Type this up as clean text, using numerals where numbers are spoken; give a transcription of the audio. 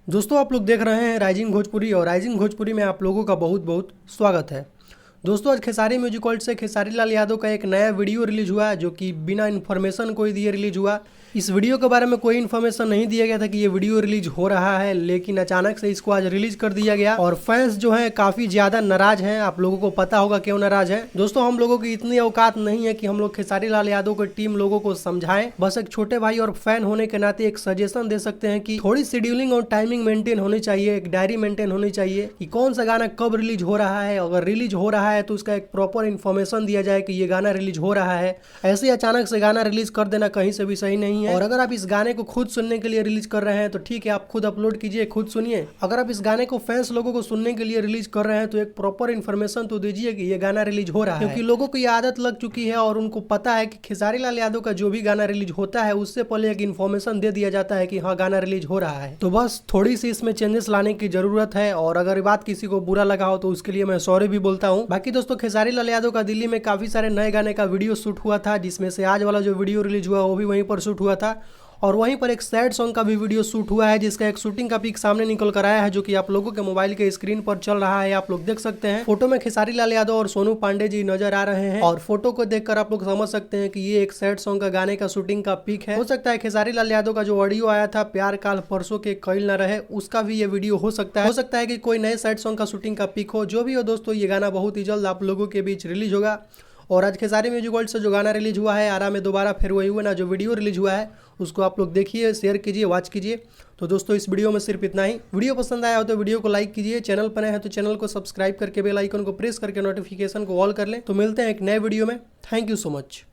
दोस्तों आप लोग देख रहे हैं राइजिंग भोजपुरी और राइजिंग भोजपुरी में आप लोगों का बहुत बहुत स्वागत है। दोस्तों आज खेसारी म्यूजिक वर्ल्ड से खेसारी लाल यादव का एक नया वीडियो रिलीज हुआ जो कि बिना इन्फॉर्मेशन कोई दिए रिलीज हुआ। इस वीडियो के बारे में कोई इन्फॉर्मेशन नहीं दिया गया था कि ये वीडियो रिलीज हो रहा है, लेकिन अचानक से इसको आज रिलीज कर दिया गया और फैंस जो हैं काफी ज्यादा नाराज हैं। आप लोगों को पता होगा क्यों नाराज हैं। दोस्तों हम लोगों की इतनी औकात नहीं है कि हम लोग खेसारी लाल यादव की टीम लोगों को समझाएं। बस एक छोटे भाई और फैन होने के नाते एक सजेशन दे सकते हैं कि थोड़ी शेड्यूलिंग और टाइमिंग मेंटेन होनी चाहिए, एक डायरी मेंटेन होनी चाहिए कि कौन सा गाना कब रिलीज हो रहा है। अगर रिलीज हो रहा है तो उसका एक प्रॉपर इन्फॉर्मेशन दिया जाए कि ये गाना रिलीज हो रहा है। ऐसे अचानक से गाना रिलीज कर देना कहीं से भी सही नहीं है। और अगर आप इस गाने को खुद सुनने के लिए रिलीज कर रहे हैं तो ठीक है, आप खुद अपलोड कीजिए, खुद सुनिए। अगर आप इस गाने को फैंस लोगों को सुनने के लिए रिलीज कर रहे हैं तो एक प्रॉपर इन्फॉर्मेशन तो दीजिए कि ये गाना रिलीज हो रहा है, क्योंकि लोगों को ये आदत लग चुकी है और उनको पता है कि खेसारी लाल यादव का जो भी गाना रिलीज होता है उससे पहले एक इन्फॉर्मेशन दे दिया जाता है कि हाँ गाना रिलीज हो रहा है। तो बस थोड़ी सी इसमें चेंजेस लाने की जरूरत है और अगर ये बात किसी को बुरा लगा हो तो उसके लिए मैं सॉरी भी बोलता हूँ। बाकी दोस्तों खेसारी लाल यादव का दिल्ली में काफी सारे नए गाने का वीडियो शूट हुआ था, जिसमें से आज वाला जो वीडियो रिलीज हुआ वो भी वहीं पर शूट हुआ था और वहीं पर एक सैड सॉन्ग का भी वीडियो शूट हुआ है, जिसका एक शूटिंग का पिक सामने निकल कर आया है जो कि आप लोगों के मोबाइल के स्क्रीन पर चल रहा है। आप लोग देख सकते हैं फोटो में खेसारी लाल यादव और सोनू पांडे जी नजर आ रहे हैं और फोटो को देखकर आप लोग समझ सकते हैं कि ये एक सैड सॉन्ग का गाने का शूटिंग का पिक है। हो सकता है खेसारी लाल यादव का जो ऑडियो आया था प्यार काल परसों के कईल न रहे, उसका भी ये वीडियो हो सकता है कि कोई नए सैड सॉन्ग का शूटिंग का पिक हो। जो भी हो दोस्तों, ये गाना बहुत ही जल्द आप लोगों के बीच रिलीज होगा। और आज खेसारी म्यूजिक वर्ल्ड से जो गाना रिलीज हुआ है आरा में दोबारा फिर वही हुआ ना, जो वीडियो रिलीज हुआ है उसको आप लोग देखिए, शेयर कीजिए, वॉच कीजिए। तो दोस्तों इस वीडियो में सिर्फ इतना ही। वीडियो पसंद आया हो तो वीडियो को लाइक कीजिए, चैनल पर नए हैं तो चैनल को सब्सक्राइब करके बेल आइकन को प्रेस करके नोटिफिकेशन को ऑल कर लें। तो मिलते हैं एक नए वीडियो में। Thank you so much.